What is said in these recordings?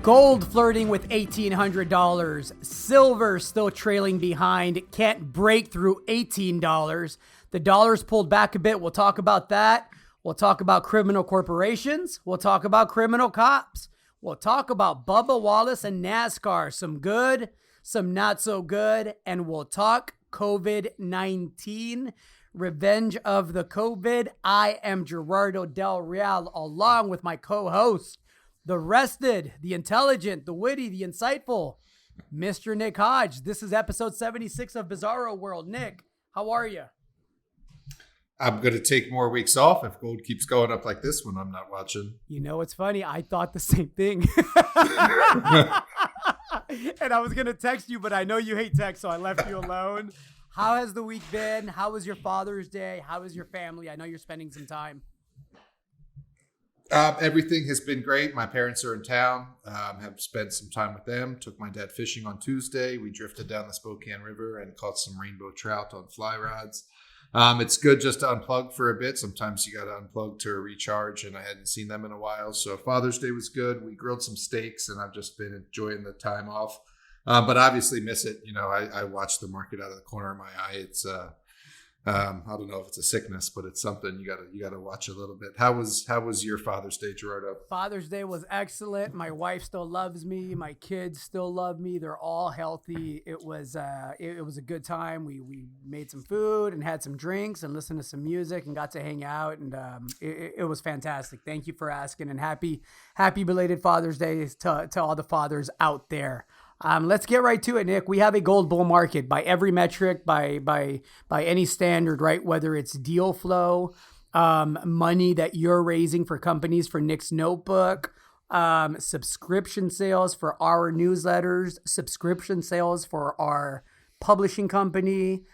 Gold flirting with $1,800. Silver still trailing behind. Can't break through $18. The dollar's pulled back a bit. We'll talk about that. We'll talk about criminal corporations. We'll talk about criminal cops. We'll talk about Bubba Wallace and NASCAR. Some good, some not so good. And we'll talk COVID-19. Revenge of the COVID. I am Gerardo Del Real, along with my co-host, the rested, the intelligent, the witty, the insightful, Mr. Nick Hodge. This is episode 76 of Bizarro World. Nick, how are you? I'm going to take more weeks off if gold keeps going up like this when I'm not watching. You know, it's funny. I thought the same thing. And I was going to text you, but I know you hate text, so I left you alone. How has the week been? How was your Father's Day? How was your family? I know you're spending some time. Everything has been great. My parents are in town. Have spent some time with them. Took my dad fishing on Tuesday. We drifted down the Spokane River and caught some rainbow trout on fly rods. It's good just to unplug for a bit. Sometimes you got to unplug to recharge, and I hadn't seen them in a while. So Father's Day was good. We grilled some steaks, and I've just been enjoying the time off. But obviously miss it. You know, I watch the market out of the corner of my eye. It's I don't know if it's a sickness, but it's something you gotta watch a little bit. How was your Father's Day, Gerardo? Father's Day was excellent. My wife still loves me. My kids still love me. They're all healthy. It was a good time. We made some food and had some drinks and listened to some music and got to hang out, and it was fantastic. Thank you for asking, and happy belated Father's Day to all the fathers out there. Let's get right to it, Nick. We have a gold bull market by every metric, by any standard, right? Whether it's deal flow, money that you're raising for companies for Nick's notebook, subscription sales for our newsletters, subscription sales for our publishing company,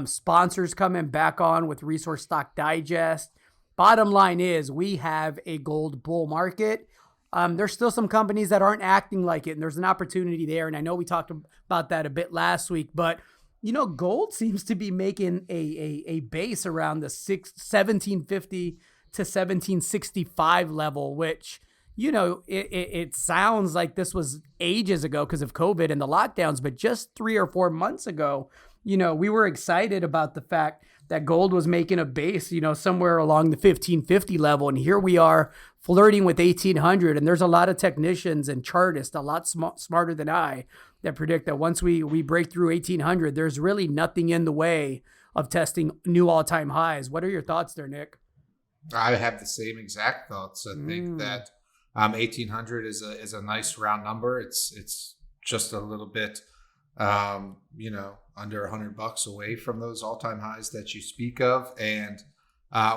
sponsors coming back on with Resource Stock Digest. Bottom line is we have a gold bull market. There's still some companies that aren't acting like it, and there's an opportunity there. And I know we talked about that a bit last week, but you know, gold seems to be making a base around the 1750 to 1765 level, which, you know, it sounds like this was ages ago because of COVID and the lockdowns, but just 3 or 4 months ago, you know, we were excited about the fact that gold was making a base, you know, somewhere along the 1550 level. And here we are flirting with 1800. And there's a lot of technicians and chartists, a lot smarter than I, that predict that once we break through 1800, there's really nothing in the way of testing new all-time highs. What are your thoughts there, Nick? I have the same exact thoughts. I think that 1800 is a nice round number. It's just a little bit, you know, under $100 away from those all-time highs that you speak of. And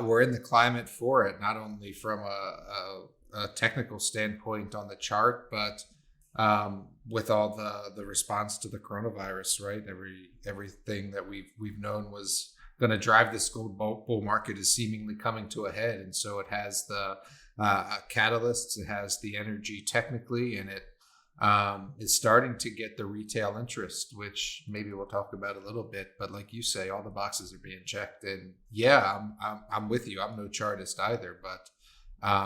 we're in the climate for it, not only from a technical standpoint on the chart, but with all the response to the coronavirus, right? Everything that we've known was going to drive this gold bull market is seemingly coming to a head. And so it has the catalysts, it has the energy technically, and it is starting to get the retail interest, which maybe we'll talk about a little bit. But like you say, all the boxes are being checked. And yeah, I'm with you. I'm no chartist either. But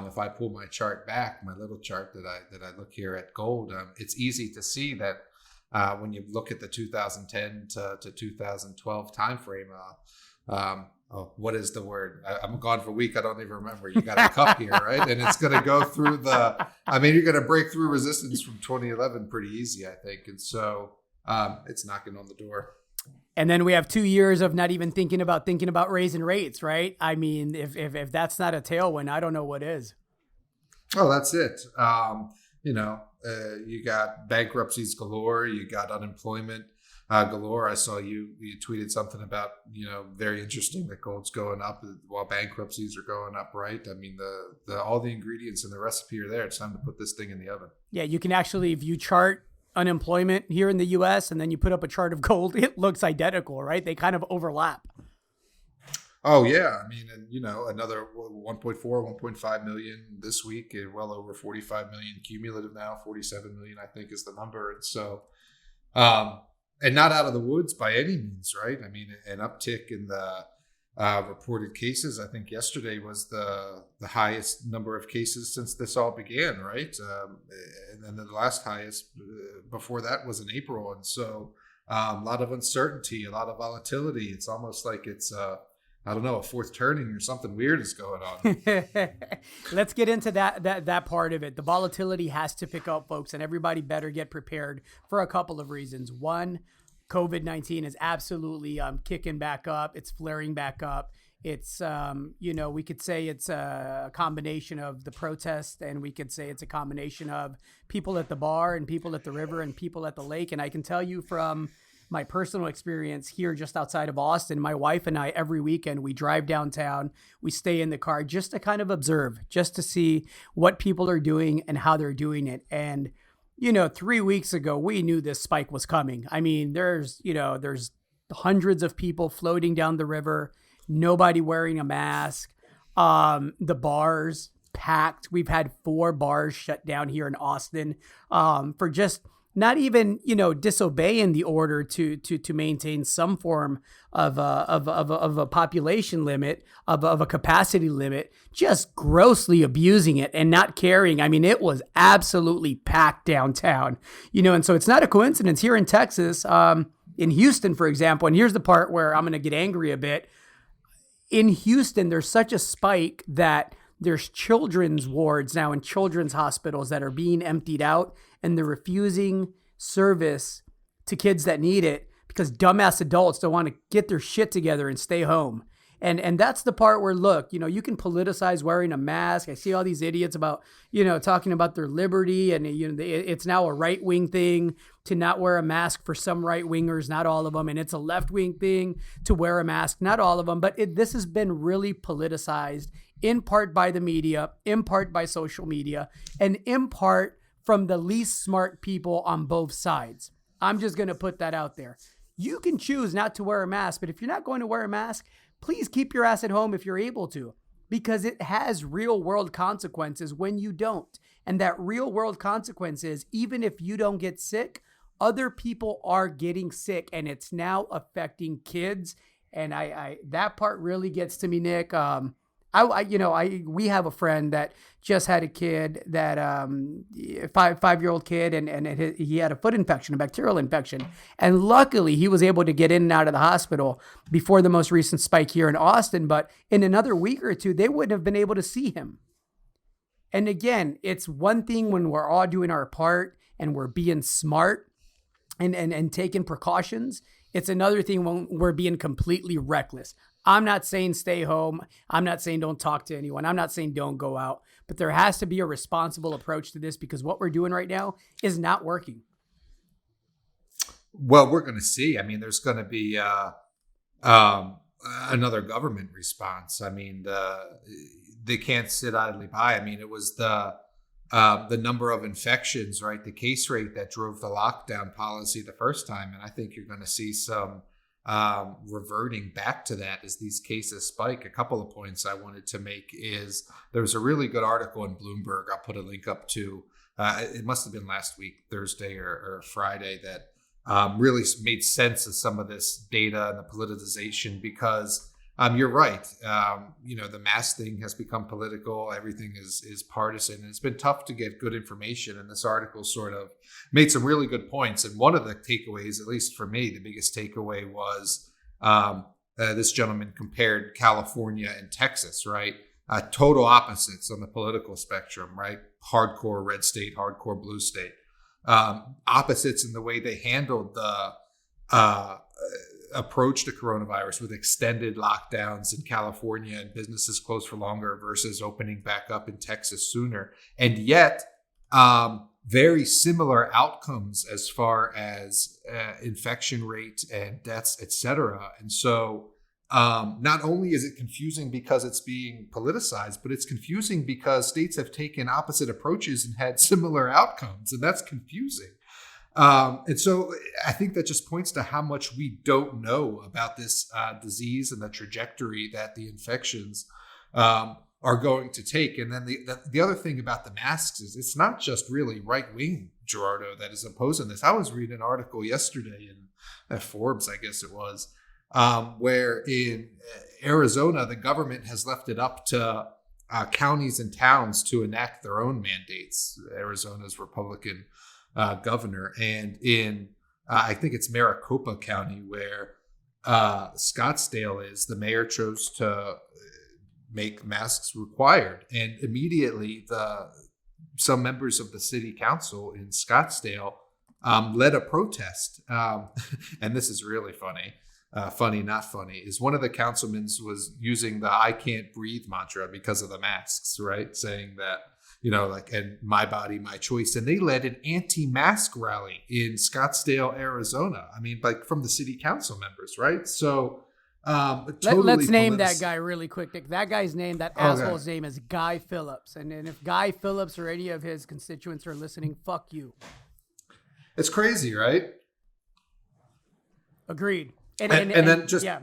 if I pull my chart back, my little chart that I look here at gold, it's easy to see that when you look at the 2010 to 2012 timeframe, what is the word? I'm gone for a week. I don't even remember. You got a cup here, right? And it's going to go through you're going to break through resistance from 2011 pretty easy, I think. And so it's knocking on the door. And then we have 2 years of not even thinking about raising rates, right? I mean, if that's not a tailwind, I don't know what is. Oh, that's it. You know, you got bankruptcies galore. You got unemployment galore. I saw you tweeted something about, you know, very interesting that gold's going up while bankruptcies are going up, right? I mean, the all the ingredients in the recipe are there. It's time to put this thing in the oven. Yeah, you can actually, if you chart unemployment here in the U.S. and then you put up a chart of gold, it looks identical, right? They kind of overlap. Oh, yeah. I mean, and, you know, another 1.4, 1.5 million this week, well over 45 million cumulative now, 47 million, I think is the number. And so, and not out of the woods by any means, right? I mean, an uptick in the reported cases. I think yesterday was the highest number of cases since this all began, right? And then the last highest before that was in April. And so a lot of uncertainty, a lot of volatility. It's almost like it's I don't know, a fourth turning or something weird is going on. Let's get into that part of it. The volatility has to pick up, folks, and everybody better get prepared for a couple of reasons. One, COVID-19 is absolutely kicking back up. It's flaring back up. It's, we could say it's a combination of the protest, and we could say it's a combination of people at the bar and people at the river and people at the lake. And I can tell you from my personal experience here just outside of Austin, my wife and I, every weekend, we drive downtown, we stay in the car just to kind of observe, just to see what people are doing and how they're doing it. And, 3 weeks ago, we knew this spike was coming. I mean, there's hundreds of people floating down the river, nobody wearing a mask, the bars packed. We've had 4 bars shut down here in Austin for just not even, disobeying the order to maintain some form of a population limit, of a capacity limit, just grossly abusing it and not caring. I mean, it was absolutely packed downtown, and so it's not a coincidence here in Texas, in Houston, for example. And here's the part where I'm going to get angry a bit. In Houston, there's such a spike that there's children's wards now in children's hospitals that are being emptied out, and they're refusing service to kids that need it because dumbass adults don't want to get their shit together and stay home. And that's the part where, look, you can politicize wearing a mask. I see all these idiots about, talking about their liberty, and it's now a right-wing thing to not wear a mask for some right-wingers, not all of them. And it's a left-wing thing to wear a mask, not all of them. But this has been really politicized, in part by the media, in part by social media, and in part from the least smart people on both sides. I'm just going to put that out there. You can choose not to wear a mask, but if you're not going to wear a mask, please keep your ass at home if you're able to, because it has real world consequences when you don't. And that real world consequence is, even if you don't get sick, other people are getting sick, and it's now affecting kids. And I that part really gets to me, Nick. We have a friend that just had a kid that five-year-old kid, and he had a foot infection, a bacterial infection, and luckily he was able to get in and out of the hospital before the most recent spike here in Austin. But in another week or two, they wouldn't have been able to see him. And again, it's one thing when we're all doing our part and we're being smart and taking precautions. It's another thing when we're being completely reckless. I'm not saying stay home. I'm not saying don't talk to anyone. I'm not saying don't go out. But there has to be a responsible approach to this, because what we're doing right now is not working. Well, we're going to see. I mean, there's going to be another government response. I mean, they can't sit idly by. I mean, it was the number of infections, right? The case rate that drove the lockdown policy the first time. And I think you're going to see some reverting back to that as these cases spike. A couple of points I wanted to make is there's a really good article in Bloomberg. I'll put a link up to. It must have been last week, Thursday or Friday, that really made sense of some of this data and the politicization, because you're right. The mask thing has become political. Everything is partisan. And it's been tough to get good information. And this article sort of made some really good points. And one of the takeaways, at least for me, the biggest takeaway was this gentleman compared California and Texas, right? Total opposites on the political spectrum, right? Hardcore red state, hardcore blue state. Opposites in the way they handled the approach to coronavirus, with extended lockdowns in California and businesses closed for longer versus opening back up in Texas sooner. And yet, very similar outcomes as far as infection rate and deaths, et cetera. And so not only is it confusing because it's being politicized, but it's confusing because states have taken opposite approaches and had similar outcomes, and that's confusing. And so I think that just points to how much we don't know about this disease and the trajectory that the infections are going to take. And then the other thing about the masks is it's not just really right-wing, Gerardo, that is opposing this. I was reading an article yesterday in Forbes, I guess it was, where Arizona, the government has left it up to counties and towns to enact their own mandates. Arizona's Republican governor, and in I think it's Maricopa County where Scottsdale is, the mayor chose to make masks required, and immediately some members of the city council in Scottsdale led a protest. And this is really funny. Funny, not funny, is one of the councilmen was using the "I can't breathe" mantra because of the masks, right? Saying that, and my body, my choice. And they led an anti-mask rally in Scottsdale, Arizona. I mean, like from the city council members, right? So totally let's name that guy really quick, Nick. That guy's name, that asshole's name is Guy Phillips. And if Guy Phillips or any of his constituents are listening, fuck you. It's crazy, right? Agreed. And then just yeah.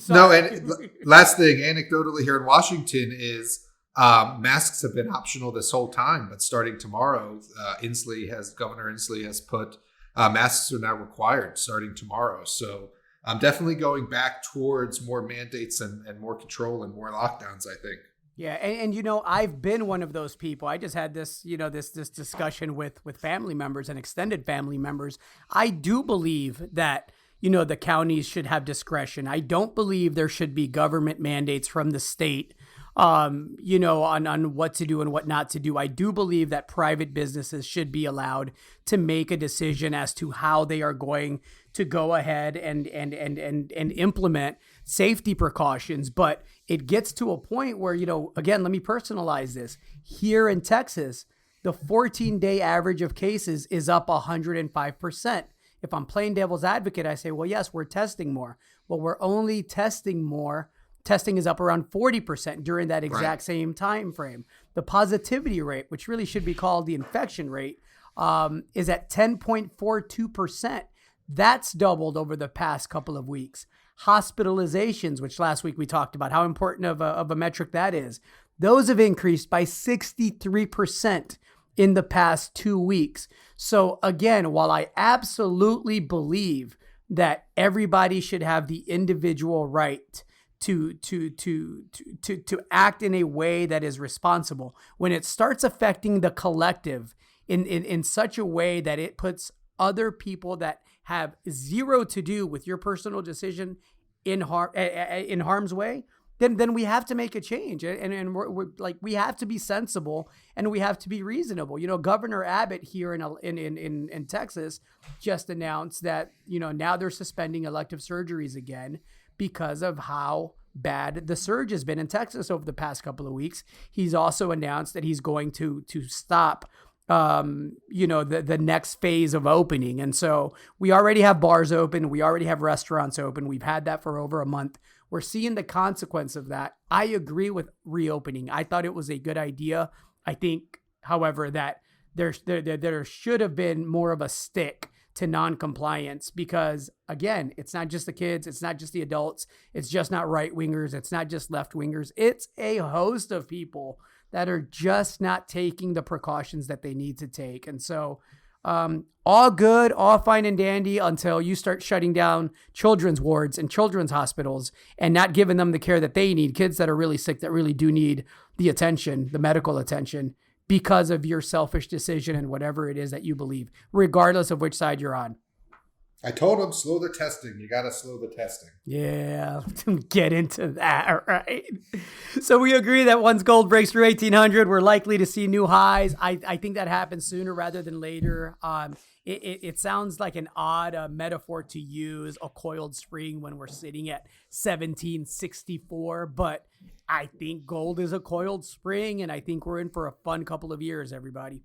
No, and last thing, anecdotally here in Washington is masks have been optional this whole time, but starting tomorrow, Governor Inslee has put masks are now required starting tomorrow. So I'm definitely going back towards more mandates and more control and more lockdowns, I think. Yeah, and I've been one of those people. I just had this, this discussion with family members and extended family members. I do believe that the counties should have discretion. I don't believe there should be government mandates from the state, on what to do and what not to do. I do believe that private businesses should be allowed to make a decision as to how they are going to go ahead and implement safety precautions. But it gets to a point where, again, let me personalize this. Here in Texas, the 14-day average of cases is up 105%. If I'm playing devil's advocate, I say, well, yes, we're testing more. Well, we're only testing more. Testing is up around 40% during that exact same time frame. The positivity rate, which really should be called the infection rate, is at 10.42%. That's doubled over the past couple of weeks. Hospitalizations, which last week we talked about how important of a metric that is, those have increased by 63% in the past 2 weeks. So again, while I absolutely believe that everybody should have the individual right to act in a way that is responsible, when it starts affecting the collective in such a way that it puts other people that have zero to do with your personal decision in harm's way, then we have to make a change, and we're like, we have to be sensible and we have to be reasonable. Governor Abbott here in Texas just announced that now they're suspending elective surgeries again because of how bad the surge has been in Texas over the past couple of weeks. He's also announced that he's going to stop the next phase of opening. And so we already have bars open. We already have restaurants open. We've had that for over a month. We're seeing the consequence of that. I agree with reopening. I thought it was a good idea. I think, however, that there should have been more of a stick to non-compliance because, again, it's not just the kids. It's not just the adults. It's just not right-wingers. It's not just left-wingers. It's a host of people that are just not taking the precautions that they need to take. And so all good, all fine and dandy until you start shutting down children's wards and children's hospitals and not giving them the care that they need, kids that are really sick that really do need the attention, the medical attention, because of your selfish decision and whatever it is that you believe, regardless of which side you're on. I told him, slow the testing. You got to slow the testing. Yeah, get into that, right? So we agree that once gold breaks through 1,800, we're likely to see new highs. I think that happens sooner rather than later. It sounds like an odd metaphor to use, a coiled spring, when we're sitting at 1764, but I think gold is a coiled spring, and I think we're in for a fun couple of years, everybody.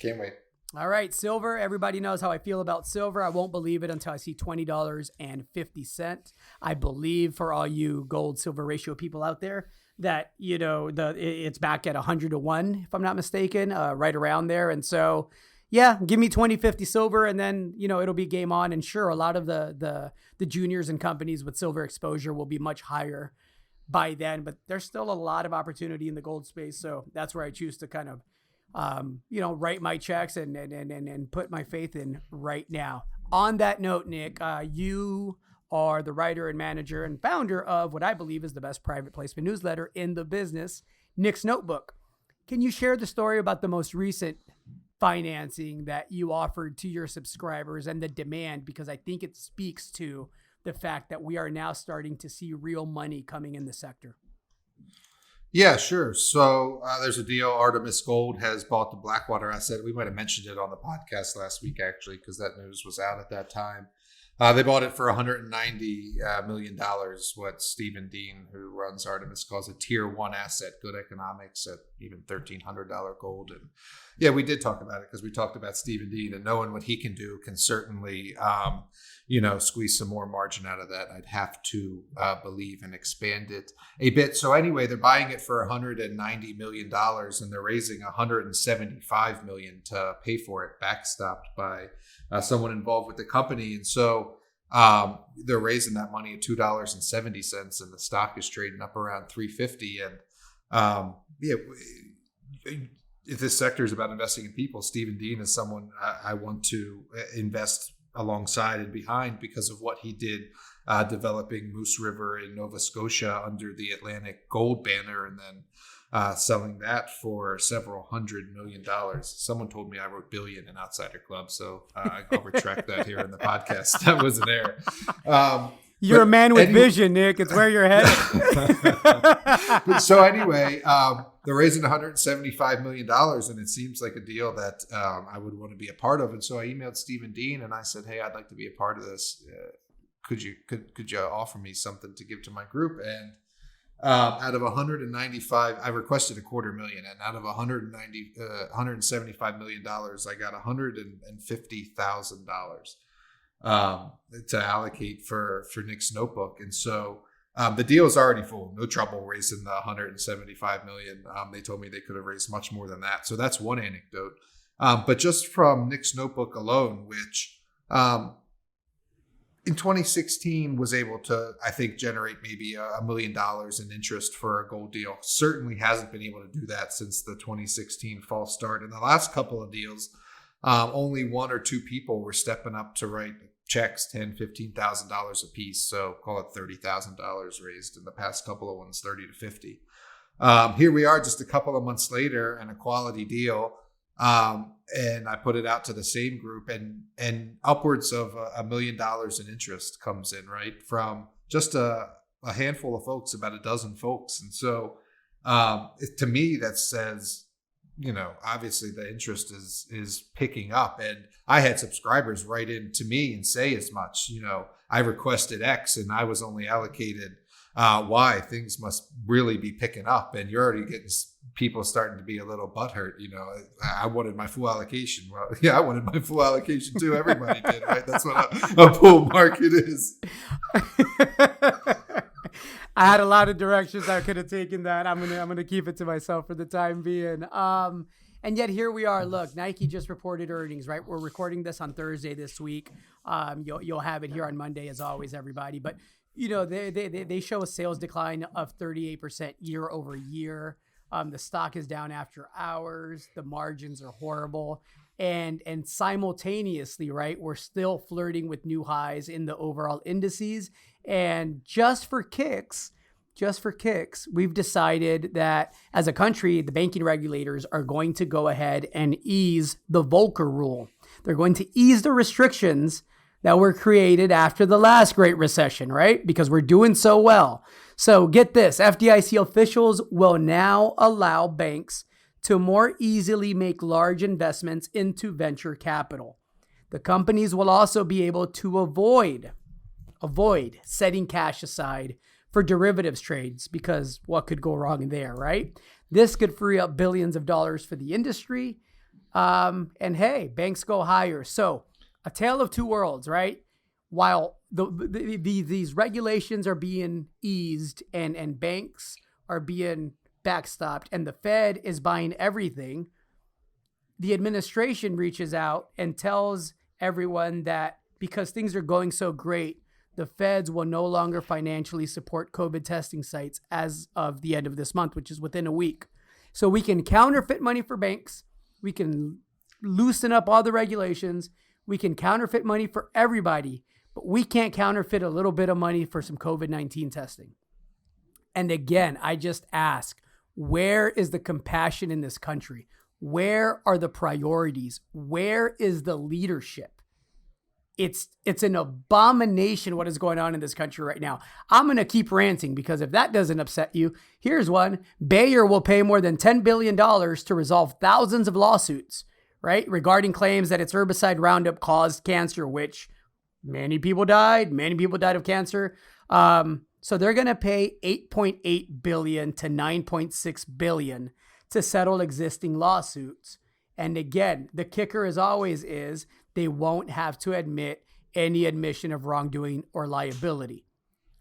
Can't wait. All right, silver. Everybody knows how I feel about silver. I won't believe it until I see $20.50. I believe for all you gold silver ratio people out there that, it's back at 100 to 1, if I'm not mistaken, right around there. And so, yeah, give me 20.50 silver and then, it'll be game on. And sure, a lot of the juniors and companies with silver exposure will be much higher by then, but there's still a lot of opportunity in the gold space. So that's where I choose to kind of write my checks and put my faith in right now. On that note, Nick, you are the writer and manager and founder of what I believe is the best private placement newsletter in the business, Nick's Notebook. Can you share the story about the most recent financing that you offered to your subscribers and the demand? Because I think it speaks to the fact that we are now starting to see real money coming in the sector. Yeah, sure. So there's a deal. Artemis Gold has bought the Blackwater asset. We might have mentioned it on the podcast last week, actually, because that news was out at that time. They bought it for $190 million, what Stephen Dean, who runs Artemis, calls a tier 1 asset, good economics at even $1,300 gold. And yeah, we did talk about it because we talked about Stephen Dean, and knowing what he can do can certainly, squeeze some more margin out of that. I'd have to believe and expand it a bit. So anyway, they're buying it for $190 million and they're raising $175 million to pay for it, backstopped by someone involved with the company. And so they're raising that money at $2.70 and the stock is trading up around $3.50. And if this sector is about investing in people, Stephen Dean is someone I want to invest alongside and behind because of what he did developing Moose River in Nova Scotia under the Atlantic Gold banner and then selling that for several $100 million. Someone told me I wrote billion in Outsider Club, so I'll retract that here in the podcast. That was an error. You're a man with vision, Nick. It's where you're headed. So anyway, they're raising $175 million, and it seems like a deal that I would want to be a part of. And so I emailed Stephen Dean, and I said, "Hey, I'd like to be a part of this. Could you offer me something to give to my group?" And out of 195, I requested $250,000, and out of $175 million, I got $150,000 to allocate for Nick's Notebook. And so the deal is already full. No trouble raising the $175 million. They told me they could have raised much more than that. So that's one anecdote. But just from Nick's Notebook alone, which in 2016 was able to, I think, generate maybe $1 million in interest for a gold deal. Certainly hasn't been able to do that since the 2016 false start. In the last couple of deals, only one or two people were stepping up to write checks, $10,000, $15,000 a piece. So call it $30,000 raised. In the past couple of ones, 30 to 50. Here we are just a couple of months later and a quality deal. And I put it out to the same group and upwards of $1 million in interest comes in, right? From just a handful of folks, about a dozen folks. And so to me, that says, obviously the interest is picking up. And I had subscribers write in to me and say as much. I requested X and I was only allocated Y. Things must really be picking up. And you're already getting people starting to be a little butthurt. I wanted my full allocation. Well, yeah, I wanted my full allocation too. Everybody did, right? That's what a bull market is. I had a lot of directions I could have taken that. I'm gonna keep it to myself for the time being. And yet here we are. Look, Nike just reported earnings, right? We're recording this on Thursday this week. You'll have it here on Monday as always, everybody. But they show a sales decline of 38% year over year. The stock is down after hours. The margins are horrible. And simultaneously, right, we're still flirting with new highs in the overall indices. And just for kicks, we've decided that as a country, the banking regulators are going to go ahead and ease the Volcker rule. They're going to ease the restrictions that were created after the last Great Recession, right? Because we're doing so well. So get this, FDIC officials will now allow banks to more easily make large investments into venture capital. The companies will also be able to avoid setting cash aside for derivatives trades, because what could go wrong there, right? This could free up billions of dollars for the industry. And hey, banks go higher. So a tale of two worlds, right? While these regulations are being eased and banks are being backstopped and the Fed is buying everything, the administration reaches out and tells everyone that because things are going so great, the feds will no longer financially support COVID testing sites as of the end of this month, which is within a week. So we can counterfeit money for banks. We can loosen up all the regulations. We can counterfeit money for everybody. but we can't counterfeit a little bit of money for some COVID-19 testing. And again, I just ask, where is the compassion in this country? Where are the priorities? Where is the leadership? It's an abomination what is going on in this country right now. I'm going to keep ranting because if that doesn't upset you, here's one. Bayer will pay more than $10 billion to resolve thousands of lawsuits, right? Regarding claims that its herbicide Roundup caused cancer, which many people died. Many people died of cancer. So they're going to pay $8.8 billion to $9.6 billion to settle existing lawsuits. And again, the kicker as always is they won't have to admit any admission of wrongdoing or liability.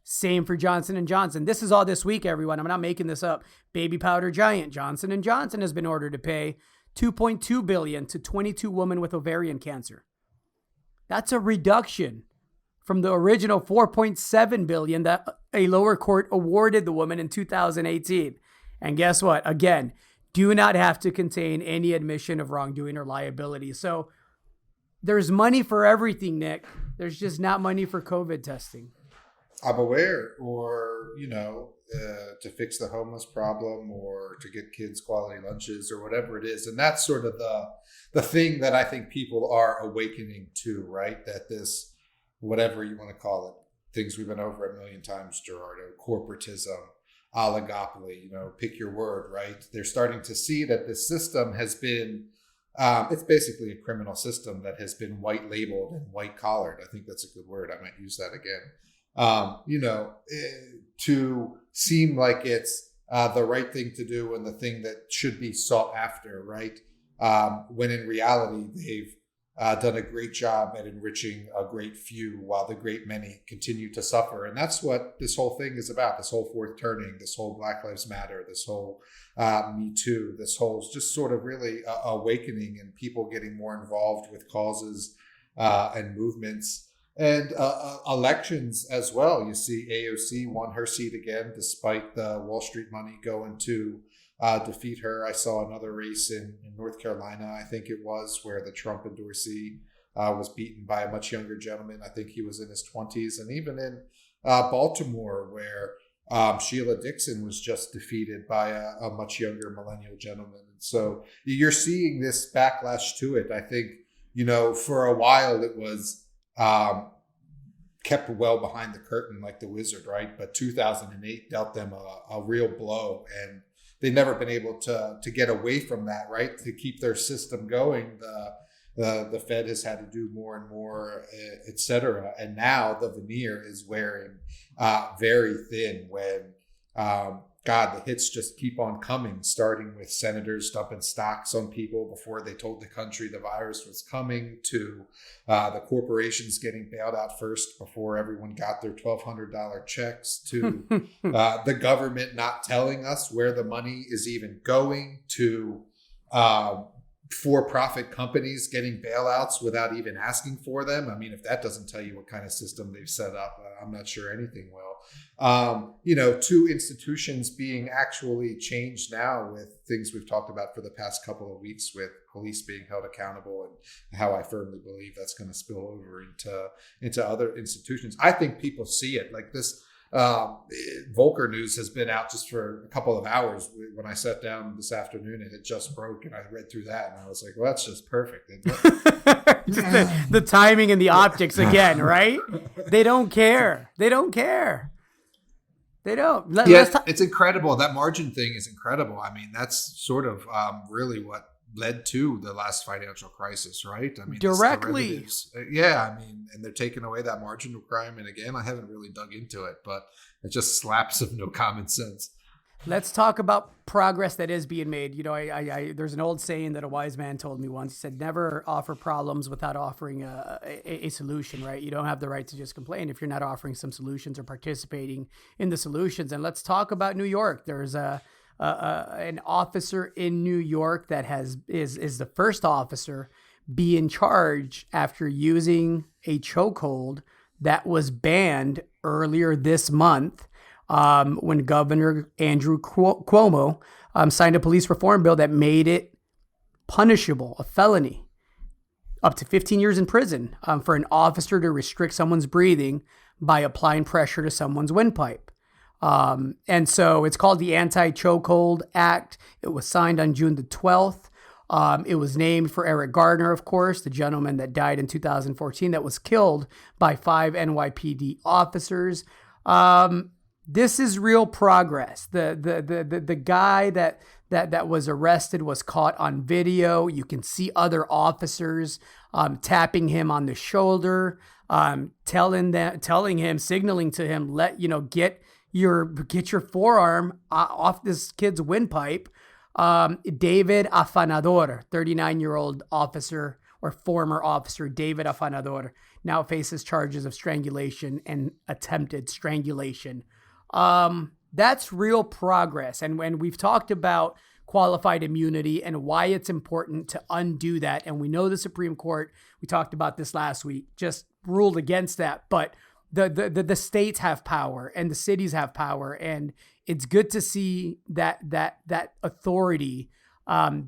Same for Johnson & Johnson. This is all this week, everyone. I'm not making this up. Baby powder giant Johnson & Johnson has been ordered to pay $2.2 billion to 22 women with ovarian cancer. That's a reduction from the original $4.7 billion that a lower court awarded the woman in 2018. And guess what? Again, do not have to contain any admission of wrongdoing or liability. So there's money for everything, Nick. There's just not money for COVID testing. I'm aware, or, to fix the homeless problem or to get kids quality lunches or whatever it is. And that's sort of the thing that I think people are awakening to, right? That this, whatever you want to call it, things we've been over a million times, Gerardo, corporatism, oligopoly, pick your word, right? They're starting to see that this system has been, it's basically a criminal system that has been white labeled and white collared. I think that's a good word. I might use that again. To seem like it's the right thing to do and the thing that should be sought after, right? When in reality, they've done a great job at enriching a great few while the great many continue to suffer. And that's what this whole thing is about, this whole fourth turning, this whole Black Lives Matter, this whole Me Too, this whole just sort of really awakening and people getting more involved with causes and movements. And elections as well. You see AOC won her seat again, despite the Wall Street money going to defeat her. I saw another race in North Carolina, I think it was, where the Trump endorsee was beaten by a much younger gentleman. I think he was in his 20s. And even in Baltimore, where Sheila Dixon was just defeated by a much younger millennial gentleman. And so you're seeing this backlash to it. I think, for a while it was kept well behind the curtain like the wizard, right? But 2008 dealt them a real blow, and they've never been able to get away from that, right? To keep their system going, the Fed has had to do more and more, et cetera. And now the veneer is wearing very thin when, the hits just keep on coming, starting with senators dumping stocks on people before they told the country the virus was coming, to the corporations getting bailed out first before everyone got their $1,200 checks, to the government not telling us where the money is even going, to for-profit companies getting bailouts without even asking for them. I mean, if that doesn't tell you what kind of system they've set up, I'm not sure anything will. To institutions being actually changed now with things we've talked about for the past couple of weeks, with police being held accountable, and how I firmly believe that's going to spill over into other institutions. I think people see it like this. Volcker news has been out just for a couple of hours. When I sat down this afternoon, it had just broke, and I read through that, and I was like, well, that's just perfect. Just the timing and the optics again, right? They don't care. They don't. It's incredible. That margin thing is incredible. I mean, that's sort of really what led to the last financial crisis, right? I mean, directly. And they're taking away that margin requirement again. I haven't really dug into it, but it just slaps of no common sense. Let's talk about progress that is being made. There's an old saying that a wise man told me once. He said, never offer problems without offering a solution, right? You don't have the right to just complain if you're not offering some solutions or participating in the solutions. And let's talk about New York. There's an officer in New York that is the first officer be in charge after using a chokehold that was banned earlier this month. When Governor Andrew Cuomo signed a police reform bill that made it punishable, a felony, up to 15 years in prison for an officer to restrict someone's breathing by applying pressure to someone's windpipe. And so it's called the Anti-Chokehold Act. It was signed on June the 12th. It was named for Eric Gardner, of course, the gentleman that died in 2014 that was killed by 5 NYPD officers. This is real progress. The guy that was arrested was caught on video. You can see other officers tapping him on the shoulder, telling him, signaling to him, get your forearm off this kid's windpipe. David Afanador, 39-year-old officer or former officer David Afanador, now faces charges of strangulation and attempted strangulation. That's real progress. And when we've talked about qualified immunity and why it's important to undo that, and we know the Supreme Court, we talked about this last week, just ruled against that, but the states have power and the cities have power, and it's good to see that authority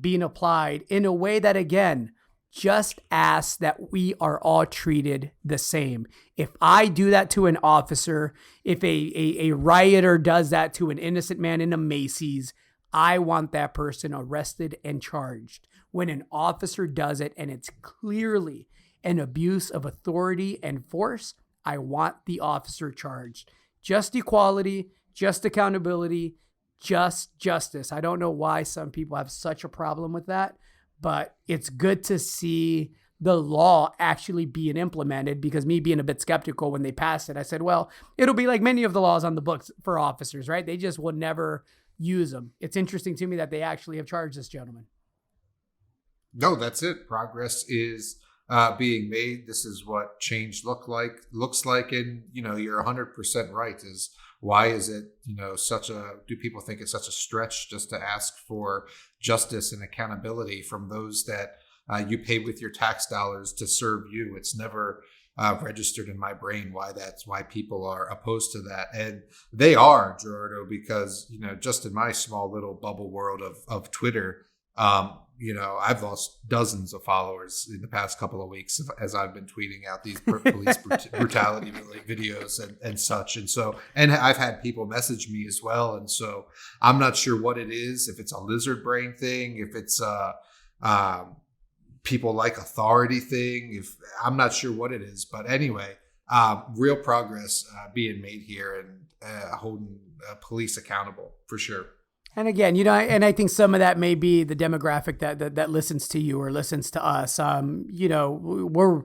being applied in a way that, again, just asks that we are all treated the same. If I do that to an officer, if a rioter does that to an innocent man in a Macy's, I want that person arrested and charged. When an officer does it and it's clearly an abuse of authority and force, I want the officer charged. Just equality, just accountability, just justice. I don't know why some people have such a problem with that, but it's good to see the law actually being implemented, because me being a bit skeptical when they passed it, I said, well, it'll be like many of the laws on the books for officers, right? They just will never use them. It's interesting to me that they actually have charged this gentleman. No, that's it. Progress is being made. This is what change looks like. And, you're 100% right. Is why is it, do people think it's such a stretch just to ask for justice and accountability from those that you pay with your tax dollars to serve you? It's never registered in my brain why people are opposed to that. And they are, Gerardo, because, just in my small little bubble world of Twitter, I've lost dozens of followers in the past couple of weeks as I've been tweeting out these police brutality videos and such. And I've had people message me as well. And so I'm not sure what it is, if it's a lizard brain thing, if it's people like authority thing, I'm not sure what it is. But anyway, real progress being made here and holding police accountable for sure. And again, and I think some of that may be the demographic that listens to you or listens to us. We're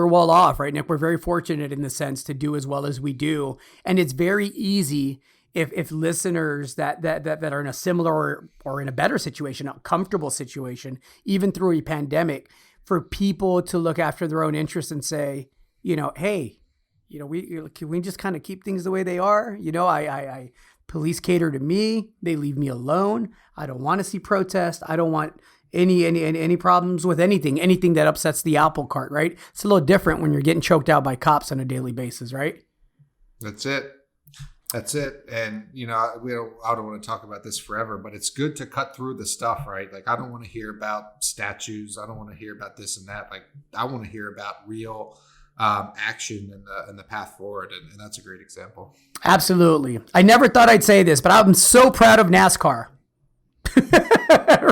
well off, right, Nick? We're very fortunate in the sense to do as well as we do. And it's very easy if listeners that are in a similar or in a better situation, a comfortable situation, even through a pandemic, for people to look after their own interests and say, hey, can we just kind of keep things the way they are? I police cater to me. They leave me alone. I don't want to see protests. I don't want any problems with anything that upsets the apple cart, right? It's a little different when you're getting choked out by cops on a daily basis, right? That's it. And, I don't want to talk about this forever, but it's good to cut through the stuff, right? Like, I don't want to hear about statues. I don't want to hear about this and that. Like, I want to hear about real action and the path forward. And that's a great example. Absolutely. I never thought I'd say this, but I'm so proud of NASCAR.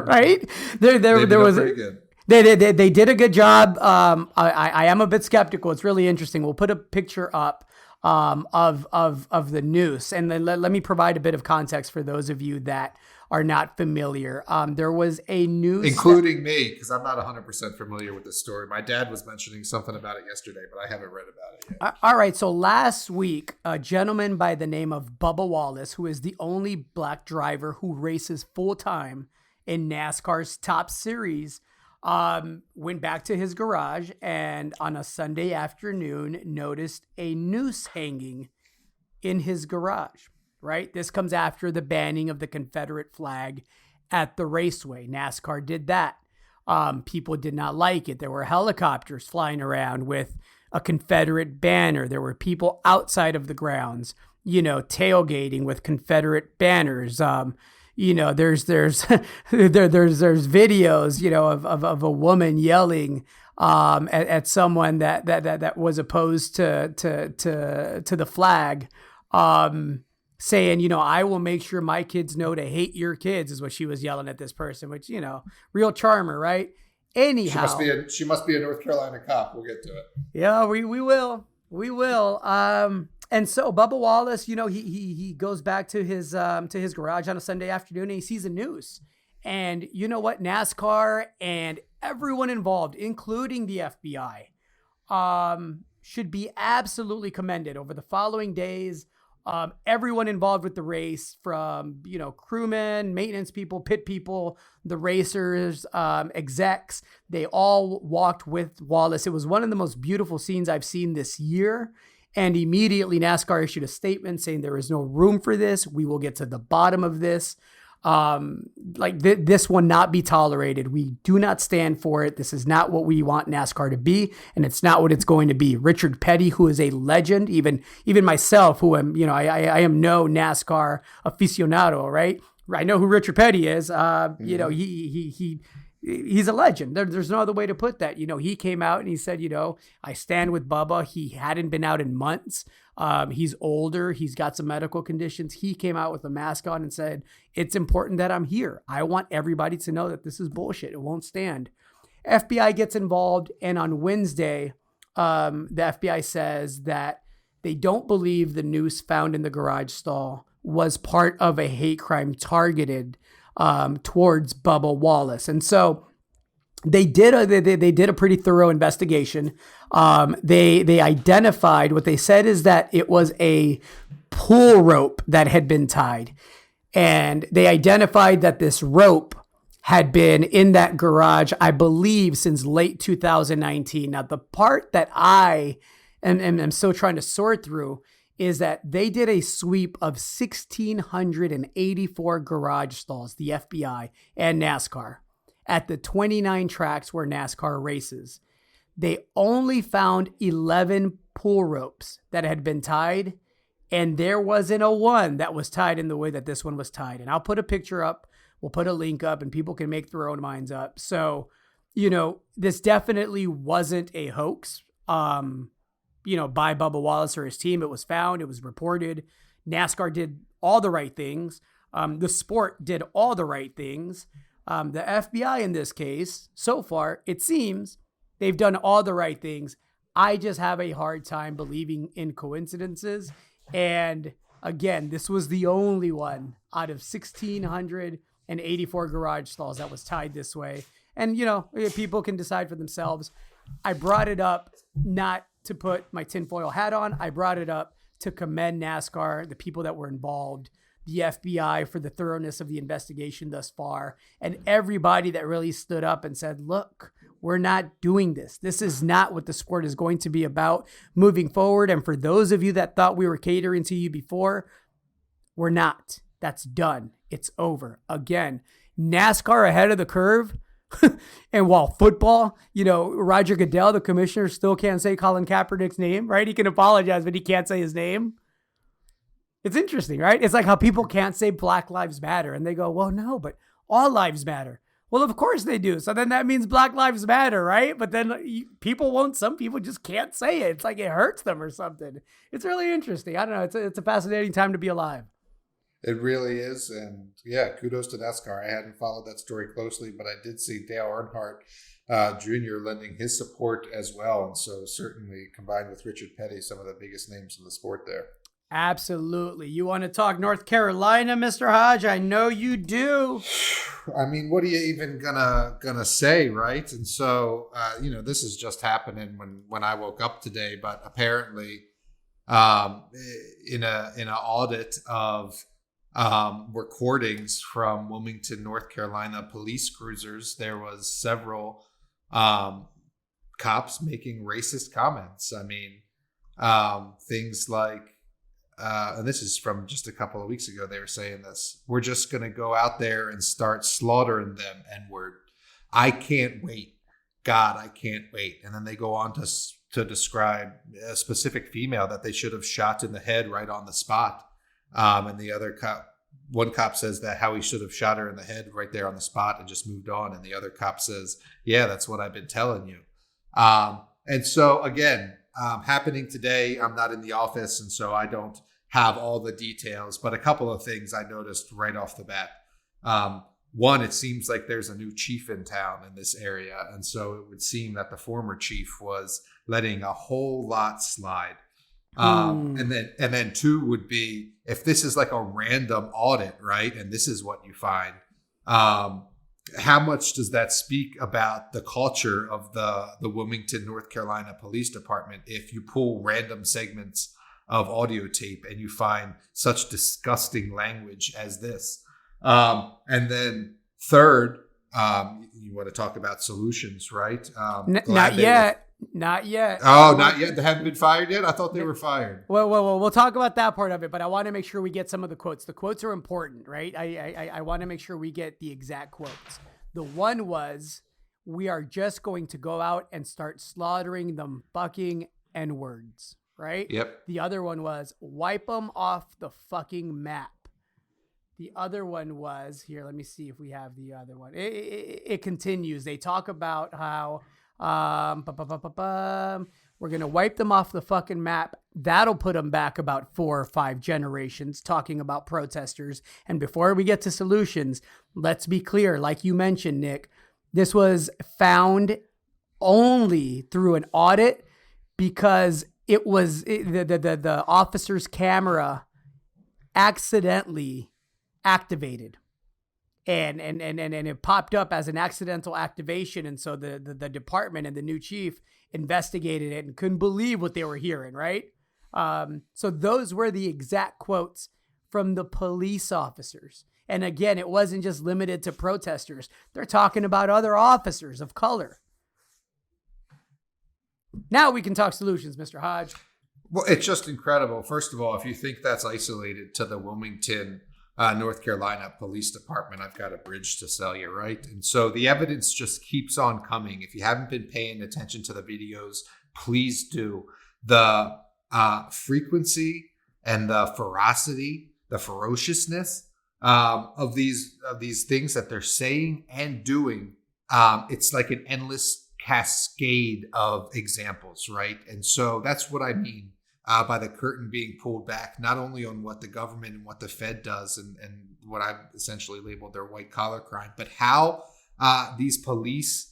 Right? There was pretty good. They did a good job. I am a bit skeptical. It's really interesting. We'll put a picture up of the noose, and then let me provide a bit of context for those of you that are not familiar. There was a noose, including me, because I'm not 100% familiar with this story. My dad was mentioning something about it yesterday, but I haven't read about it yet. All right. So last week, a gentleman by the name of Bubba Wallace, who is the only black driver who races full time in NASCAR's top series, went back to his garage and on a Sunday afternoon noticed a noose hanging in his garage. Right? This comes after the banning of the Confederate flag at the raceway. NASCAR did that. People did not like it. There were helicopters flying around with a Confederate banner. There were people outside of the grounds, tailgating with Confederate banners. there's there's videos, of a woman yelling at someone that was opposed to the flag, saying, I will make sure my kids know to hate your kids, is what she was yelling at this person, which, real charmer, right? Anyhow, she must be a North Carolina cop. We'll get to it. Yeah, we will. We will. And so Bubba Wallace, he goes back to his garage on a Sunday afternoon and he sees a noose. And you know what? NASCAR and everyone involved, including the FBI, should be absolutely commended. Over the following days, everyone involved with the race, from, crewmen, maintenance people, pit people, the racers, execs, they all walked with Wallace. It was one of the most beautiful scenes I've seen this year. And immediately NASCAR issued a statement saying there is no room for this. We will get to the bottom of this. This will not be tolerated. We do not stand for it. This is not what we want NASCAR to be, and it's not what it's going to be. Richard Petty, who is a legend, even myself, who am, I am no NASCAR aficionado, right? I know who Richard Petty is. He's a legend. There's no other way to put that. He came out and he said, I stand with Bubba. He hadn't been out in months. He's older. He's got some medical conditions. He came out with a mask on and said, it's important that I'm here. I want everybody to know that this is bullshit. It won't stand. FBI gets involved. And on Wednesday, the FBI says that they don't believe the noose found in the garage stall was part of a hate crime targeted towards Bubba Wallace. And so they did a pretty thorough investigation. They identified, what they said is that it was a pull rope that had been tied. And they identified that this rope had been in that garage, I believe, since late 2019. Now, the part that I am still trying to sort through is that they did a sweep of 1,684 garage stalls, the FBI and NASCAR, at the 29 tracks where NASCAR races. They only found 11 pull ropes that had been tied, and there wasn't a one that was tied in the way that this one was tied. And I'll put a picture up, we'll put a link up, and people can make their own minds up. So, this definitely wasn't a hoax. By Bubba Wallace or his team. It was found, it was reported. NASCAR did all the right things. The sport did all the right things. The FBI in this case, so far, it seems they've done all the right things. I just have a hard time believing in coincidences. And again, this was the only one out of 1,684 garage stalls that was tied this way. And, people can decide for themselves. I brought it up not to put my tinfoil hat on. I brought it up to commend NASCAR, the people that were involved, the FBI for the thoroughness of the investigation thus far, and everybody that really stood up and said, look, we're not doing this. This is not what the sport is going to be about moving forward. And for those of you that thought we were catering to you before, we're not. That's done. It's over. Again, NASCAR ahead of the curve. And while football, Roger Goodell, the commissioner, still can't say Colin Kaepernick's name, right? He can apologize, but he can't say his name. It's interesting, right? It's like how people can't say Black Lives Matter. And they go, well, no, but all lives matter. Well, of course they do. So then that means Black Lives Matter, right? But then some people just can't say it. It's like it hurts them or something. It's really interesting. I don't know. It's a fascinating time to be alive. It really is. And yeah, kudos to NASCAR. I hadn't followed that story closely, but I did see Dale Earnhardt Jr. lending his support as well. And so certainly combined with Richard Petty, some of the biggest names in the sport there. Absolutely. You want to talk North Carolina, Mr. Hodge? I know you do. I mean, what are you even gonna say, right? And so, this is just happening when I woke up today, but apparently in an audit of recordings from Wilmington, North Carolina police cruisers, there was several cops making racist comments. I mean, things like, and this is from just a couple of weeks ago, they were saying this: we're just going to go out there and start slaughtering them, and I can't wait. God, I can't wait. And then they go on to describe a specific female that they should have shot in the head right on the spot. And the other cop one cop says that how he should have shot her in the head right there on the spot and just moved on. And the other cop says, yeah, that's what I've been telling you. And so again, happening today, I'm not in the office, and so I don't have all the details, but a couple of things I noticed right off the bat. One, it seems like there's a new chief in town in this area. And so it would seem that the former chief was letting a whole lot slide. And then two would be, if this is like a random audit, right? And this is what you find, how much does that speak about the culture of the Wilmington, North Carolina Police Department if you pull random segments of audio tape and you find such disgusting language as this? And then third, you want to talk about solutions, right? Not yet. Not yet. Oh, not yet. They haven't been fired yet? I thought they were fired. Well, we'll talk about that part of it, but I want to make sure we get some of the quotes. The quotes are important, right? I want to make sure we get the exact quotes. The one was, we are just going to go out and start slaughtering them fucking N-words, right? Yep. The other one was, wipe them off the fucking map. The other one was, here, let me see if we have the other one. It continues. They talk about how we're going to wipe them off the fucking map. That'll put them back about 4 or 5 generations, talking about protesters. And before we get to solutions, let's be clear. Like you mentioned, Nick, this was found only through an audit because it was the officer's camera accidentally activated, and it popped up as an accidental activation, and so the department and the new chief investigated it and couldn't believe what they were hearing, right? So those were the exact quotes from the police officers. And again, it wasn't just limited to protesters. They're talking about other officers of color. Now we can talk solutions, Mr. Hodge. Well, it's just incredible. First of all, if you think that's isolated to the Wilmington, North Carolina Police Department, I've got a bridge to sell you, right? And so the evidence just keeps on coming. If you haven't been paying attention to the videos, please do. The frequency and the ferocity, the ferociousness of these things that they're saying and doing, it's like an endless cascade of examples, right? And so that's what I mean by the curtain being pulled back, not only on what the government and what the Fed does and what I've essentially labeled their white collar crime, but how these police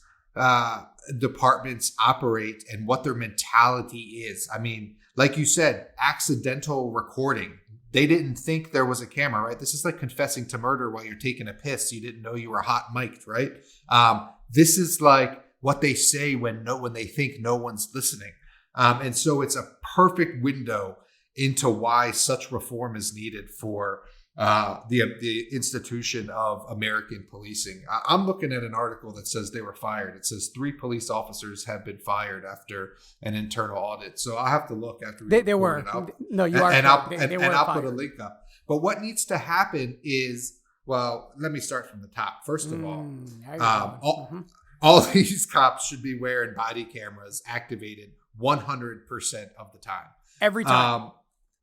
departments operate and what their mentality is. I mean, like you said, accidental recording. They didn't think there was a camera, right? This is like confessing to murder while you're taking a piss. You didn't know you were hot mic'd, right? This is like what they say when they think no one's listening. And so it's a perfect window into why such reform is needed for the institution of American policing. I'm looking at an article that says they were fired. It says 3 police officers have been fired after an internal audit. So I'll have to look after they were. No, you are. And I'll put a link up. But what needs to happen is, well, let me start from the top. First of all these cops should be wearing body cameras activated 100% of the time. Every time.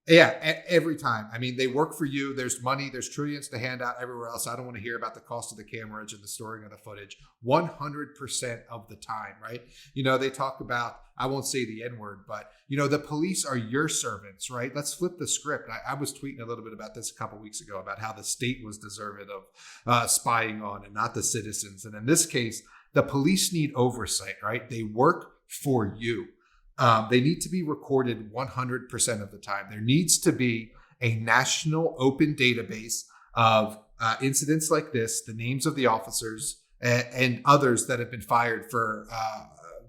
Every time. I mean, they work for you. There's money. There's trillions to hand out everywhere else. I don't want to hear about the cost of the cameras and the storing of the footage. 100% of the time, right? You know, they talk about, I won't say the N-word, but, you know, the police are your servants, right? Let's flip the script. I was tweeting a little bit about this a couple of weeks ago about how the state was deserving of spying on and not the citizens. And in this case, the police need oversight, right? They work for you. They need to be recorded 100% of the time. There needs to be a national open database of incidents like this, the names of the officers and others that have been fired for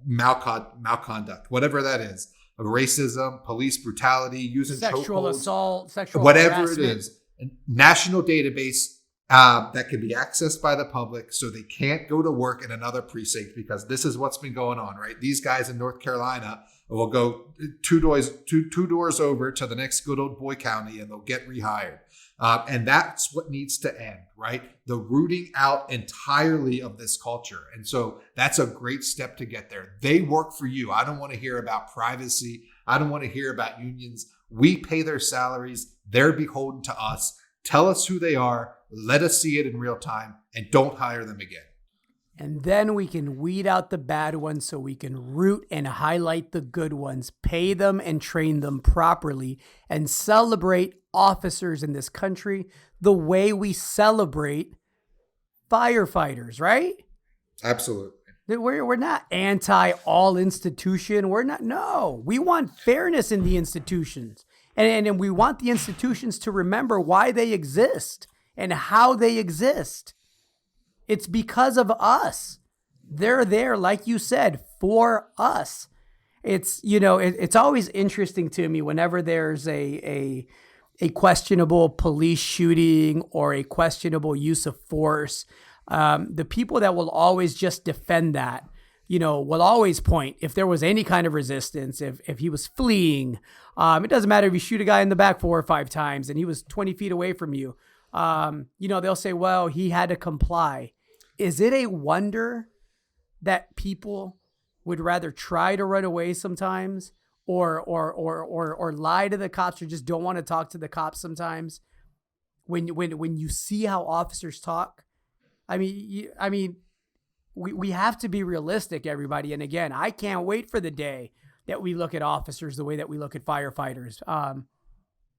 malconduct, whatever that is, racism, police brutality, using sexual assault, sexual whatever harassment. It is. A national database that can be accessed by the public so they can't go to work in another precinct, because this is what's been going on, right? These guys in North Carolina will go two doors over to the next good old boy county and they'll get rehired. And that's what needs to end, right? The rooting out entirely of this culture. And so that's a great step to get there. They work for you. I don't want to hear about privacy. I don't want to hear about unions. We pay their salaries. They're beholden to us. Tell us who they are. Let us see it in real time, and don't hire them again. And then we can weed out the bad ones so we can root and highlight the good ones, pay them and train them properly, and celebrate officers in this country the way we celebrate firefighters, right? Absolutely. We're not anti all institution. We're not. No, we want fairness in the institutions. And we want the institutions to remember why they exist and how they exist. It's because of us. They're there, like you said, for us. It's, it's always interesting to me whenever there's a questionable police shooting or a questionable use of force. The people that will always just defend that, will always point if there was any kind of resistance, if he was fleeing. It doesn't matter if you shoot a guy in the back 4 or 5 times and he was 20 feet away from you. They'll say, well, he had to comply. Is it a wonder that people would rather try to run away sometimes or lie to the cops or just don't want to talk to the cops sometimes? When you see how officers talk, we have to be realistic, everybody. And again, I can't wait for the day that we look at officers the way that we look at firefighters.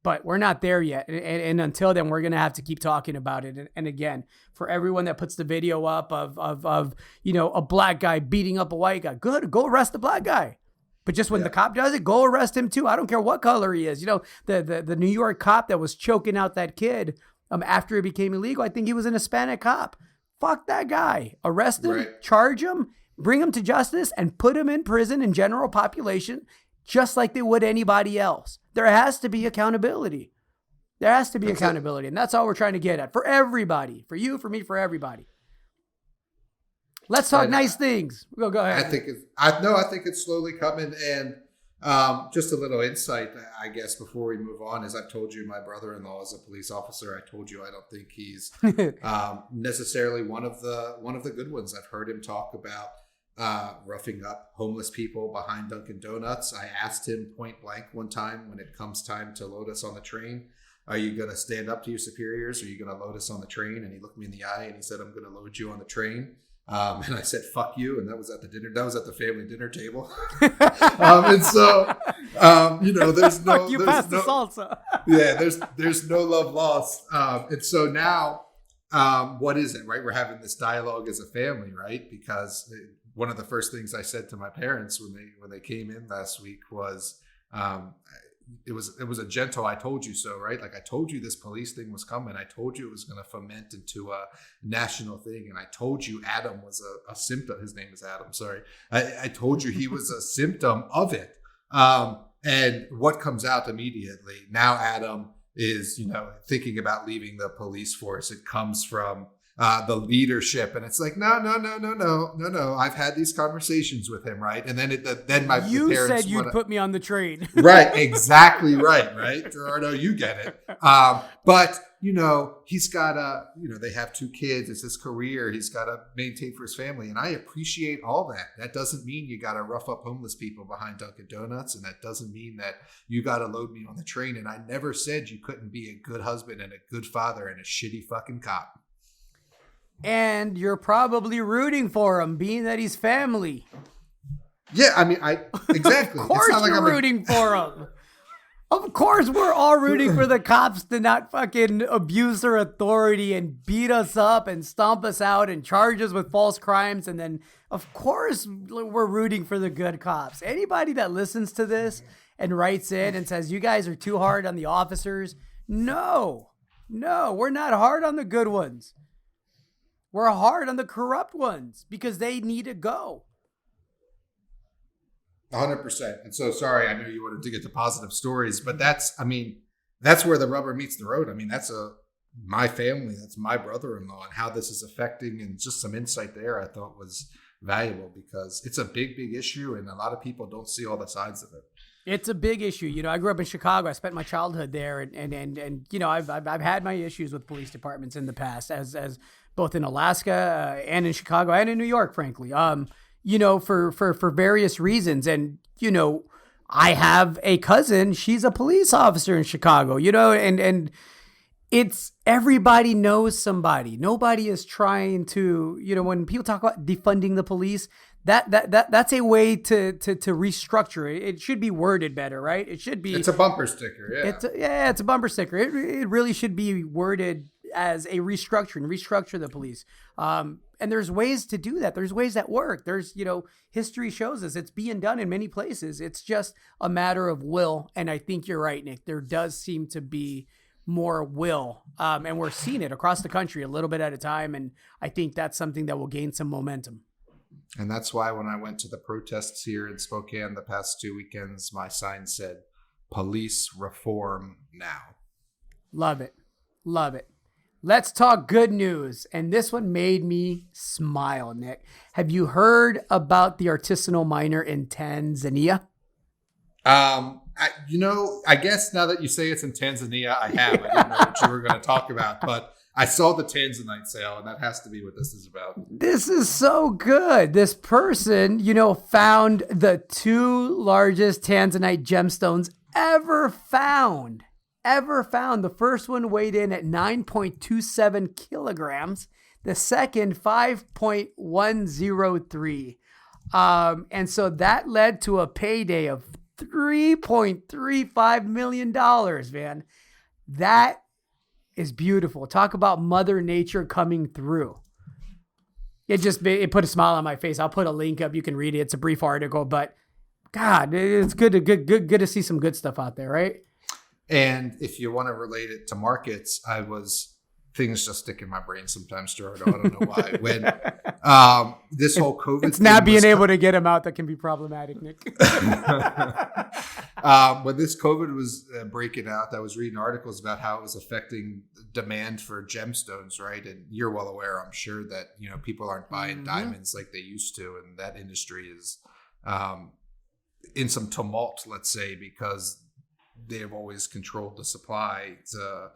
But we're not there yet. And until then, we're going to have to keep talking about it. And again, for everyone that puts the video up of a black guy beating up a white guy, good, go arrest the black guy. But just when the cop does it, go arrest him too. I don't care what color he is. The New York cop that was choking out that kid after it became illegal, I think he was an Hispanic cop. Fuck that guy. Arrest him, charge him, bring him to justice, and put him in prison in general population, just like they would anybody else. There has to be accountability. There has to be accountability. And that's all we're trying to get at for everybody, for you, for me, for everybody. Let's talk nice things. Go ahead. I think it's slowly coming. And just a little insight, I guess, before we move on, as I've told you, my brother-in-law is a police officer. I told you I don't think he's necessarily one of the good ones. I've heard him talk about roughing up homeless people behind Dunkin' Donuts. I asked him point blank one time, when it comes time to load us on the train, are you going to stand up to your superiors? Or are you going to load us on the train? And he looked me in the eye and he said, I'm going to load you on the train. And I said, fuck you. And that was at the family dinner table. And so, there's no, you there's passed no, the salsa. Yeah, there's no love lost. And so now, what is it, right? We're having this dialogue as a family, right? Because one of the first things I said to my parents when they came in last week was, it was a gentle, I told you so, right? Like, I told you this police thing was coming. I told you it was going to ferment into a national thing. And I told you Adam was a symptom. His name is Adam. Sorry. I told you he was a symptom of it. And what comes out immediately now, Adam is, thinking about leaving the police force. It comes from the leadership, and it's like, no. I've had these conversations with him, right? And then my you parents said you'd put me on the train, right? Exactly right, Gerardo, you get it. But he's got they have 2 kids. It's his career. He's got to maintain for his family, and I appreciate all that. That doesn't mean you got to rough up homeless people behind Dunkin' Donuts, and that doesn't mean that you got to load me on the train. And I never said you couldn't be a good husband and a good father and a shitty fucking cop. And you're probably rooting for him, being that he's family. Yeah, exactly. Of course you're rooting for him. Of course we're all rooting for the cops to not fucking abuse their authority and beat us up and stomp us out and charge us with false crimes. And then, of course, we're rooting for the good cops. Anybody that listens to this and writes in and says, you guys are too hard on the officers. No, we're not hard on the good ones. We're hard on the corrupt ones because they need to go. 100%. And so, sorry, I know you wanted to get to positive stories, but that's where the rubber meets the road. That's my family, that's my brother-in-law, and how this is affecting, and just some insight there I thought was valuable, because it's a big, big issue, and a lot of people don't see all the sides of it. It's a big issue. I grew up in Chicago. I spent my childhood there, and I've had my issues with police departments in the past, as both in Alaska and in Chicago and in New York, frankly. For various reasons. And I have a cousin. She's a police officer in Chicago. And it's everybody knows somebody. Nobody is trying to, when people talk about defunding the police, that's a way to restructure it. It should be worded better, right? It should be. It's a bumper sticker. Yeah. It's a bumper sticker. It really should be worded as a restructure the police. And there's ways to do that. There's ways that work. There's, history shows us it's being done in many places. It's just a matter of will. And I think you're right, Nick. There does seem to be more will. And we're seeing it across the country a little bit at a time. And I think that's something that will gain some momentum. And that's why when I went to the protests here in Spokane the past 2 weekends, my sign said, "Police reform now." Love it. Love it. Let's talk good news. And this one made me smile, Nick. Have you heard about the artisanal miner in Tanzania? I guess now that you say it's in Tanzania, I have. I didn't know what you were going to talk about, but I saw the Tanzanite sale, and that has to be what this is about. This is so good. This person, found the 2 largest Tanzanite gemstones ever found. The first one weighed in at 9.27 kilograms. The second, 5.103. And so that led to a payday of $3.35 million, man. That is beautiful. Talk about Mother Nature coming through. It put a smile on my face. I'll put a link up. You can read it. It's a brief article, but God, it's good to see some good stuff out there, right? And if you want to relate it to markets, things just stick in my brain sometimes, Gerardo. I don't know why. When this whole COVID it's not being able to get them out that can be problematic, Nick. When this COVID was breaking out, I was reading articles about how it was affecting demand for gemstones, right? And you're well aware, I'm sure, that people aren't buying diamonds like they used to, and that industry is in some tumult, let's say, because they have always controlled the supply to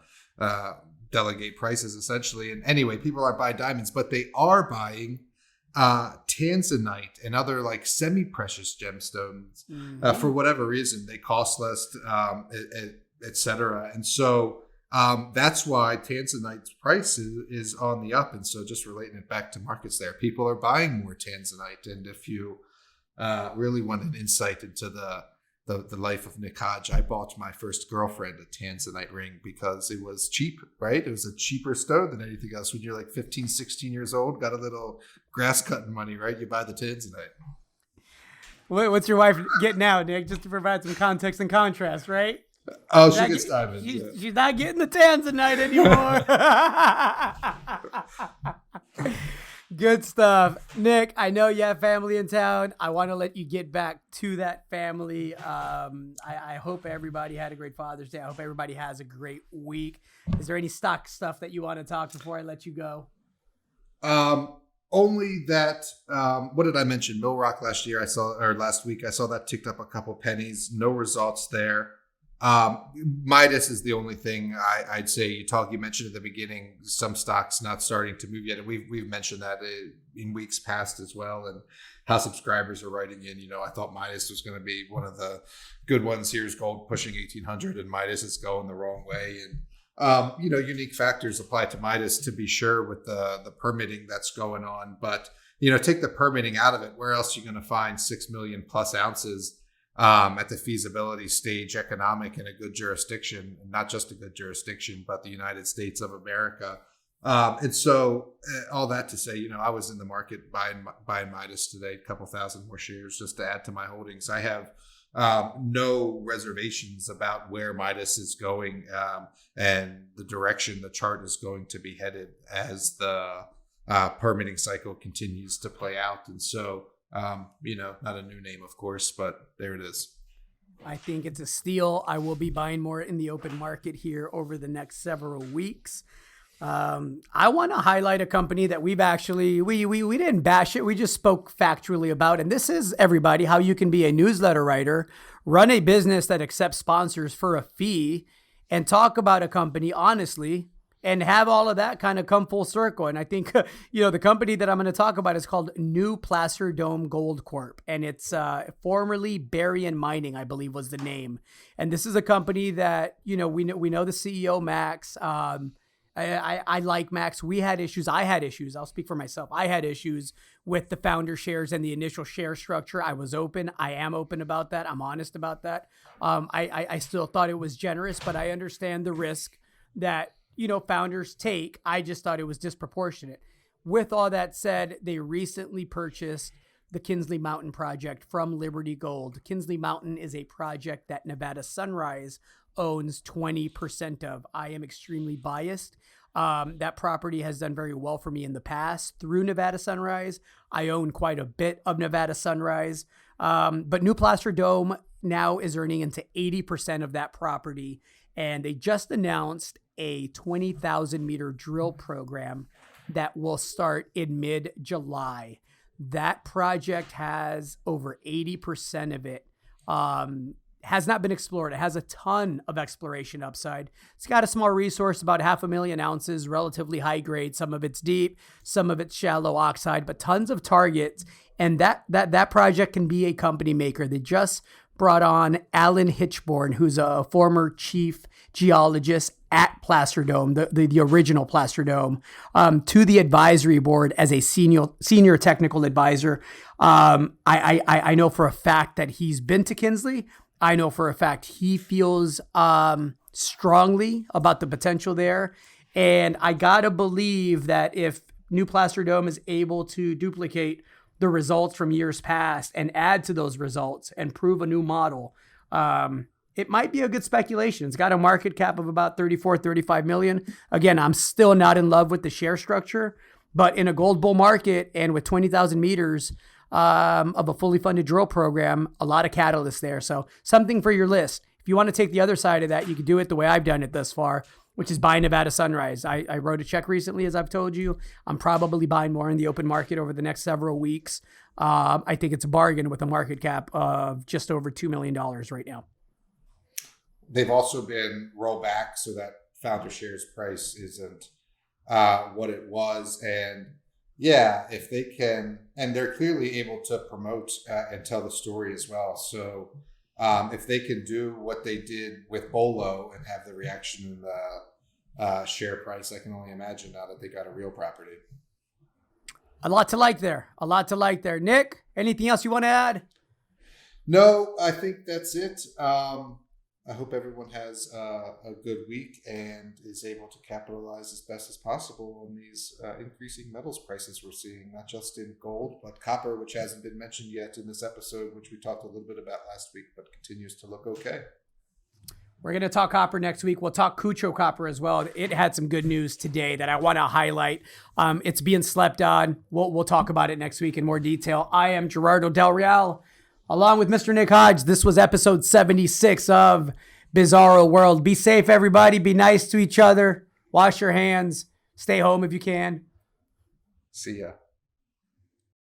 delegate prices, essentially. And anyway, people aren't buying diamonds, but they are buying Tanzanite and other like semi-precious gemstones for whatever reason. They cost less, etc. And so that's why Tanzanite's price is on the up. And so just relating it back to markets there, people are buying more Tanzanite. And if you really want an insight into the life of Nick Hodge, I bought my first girlfriend a Tanzanite ring because it was cheap, right? It was a cheaper stone than anything else. When you're like 15, 16 years old, got a little grass cutting money, right? You buy the Tanzanite. What's your wife getting now, Nick? Just to provide some context and contrast, right? Oh, she gets diamonds. She's not getting the Tanzanite anymore. Good stuff. Nick, I know you have family in town. I want to let you get back to that family. I hope everybody had a great Father's Day. I hope everybody has a great week. Is there any stock stuff that you want to talk before I let you go? Only that, what did I mention? Millrock last week, I saw that ticked up a couple pennies. No results there. Midas is the only thing I'd say. You mentioned at the beginning some stocks not starting to move yet, and we've mentioned that in weeks past as well, and how subscribers are writing in. I thought Midas was going to be one of the good ones. Here's gold pushing 1,800, and Midas is going the wrong way. And unique factors apply to Midas, to be sure, with the permitting that's going on. But take the permitting out of it. Where else are you going to find 6 million plus ounces at the feasibility stage, economic in a good jurisdiction, and not just a good jurisdiction, but the United States of America. And so all that to say, I was in the market buying Midas today, a couple thousand more shares just to add to my holdings. I have no reservations about where Midas is going and the direction the chart is going to be headed as the permitting cycle continues to play out. And so not a new name, of course, but there it is. I think it's a steal. I will be buying more in the open market here over the next several weeks. I want to highlight a company that we've actually, we didn't bash it. We just spoke factually about, and this is, everybody, how you can be a newsletter writer, run a business that accepts sponsors for a fee, and talk about a company honestly and have all of that kind of come full circle. And I think, the company that I'm going to talk about is called New Placer Dome Gold Corp. And it's formerly Berrien Mining, I believe was the name. And this is a company that, we know the CEO, Max. I like Max. We had issues. I had issues. I'll speak for myself. I had issues with the founder shares and the initial share structure. I was open. I am open about that. I'm honest about that. I still thought it was generous, but I understand the risk that, founders take. I just thought it was disproportionate. With all that said, they recently purchased the Kinsley Mountain project from Liberty Gold. Kinsley Mountain is a project that Nevada Sunrise owns 20% of. I am extremely biased. That property has done very well for me in the past through Nevada Sunrise. I own quite a bit of Nevada Sunrise. But New Placer Dome now is earning into 80% of that property. And they just announced a 20,000 meter drill program that will start in mid-July. That project has over 80% of it has not been explored. It has a ton of exploration upside. It's got a small resource, about 500,000 ounces, relatively high grade. Some of it's deep, some of it's shallow oxide, but tons of targets. And that project can be a company maker. They just brought on Alan Hitchborn, who's a former chief geologist at Placer Dome, the original Placer Dome, to the advisory board as a senior technical advisor. I know for a fact that he's been to Kinsley. I know for a fact he feels strongly about the potential there. And I got to believe that if New Placer Dome is able to duplicate the results from years past and add to those results and prove a new model, it might be a good speculation. It's got a market cap of about 34, 35 million. Again, I'm still not in love with the share structure, but in a gold bull market and with 20,000 meters of a fully funded drill program, a lot of catalysts there. So something for your list. If you want to take the other side of that, you can do it the way I've done it thus far, which is buy Nevada Sunrise. I wrote a check recently, as I've told you. I'm probably buying more in the open market over the next several weeks. I think it's a bargain with a market cap of just over $2 million right now. They've also been rolled back so that founder shares price isn't what it was. And yeah, if they can, and they're clearly able to promote and tell the story as well. So if they can do what they did with Bolo and have the reaction in the share price, I can only imagine now that they got a real property. A lot to like there. Nick, anything else you want to add? No, I think that's it. I hope everyone has a good week and is able to capitalize as best as possible on these increasing metals prices we're seeing, not just in gold, but copper, which hasn't been mentioned yet in this episode, which we talked a little bit about last week, but continues to look okay. We're going to talk copper next week. We'll talk Cucho copper as well. It had some good news today that I want to highlight. It's being slept on. We'll talk about it next week in more detail. I am Gerardo Del Real, along with Mr. Nick Hodge. This was episode 76 of Bizarro World. Be safe, everybody. Be nice to each other. Wash your hands. Stay home if you can. See ya.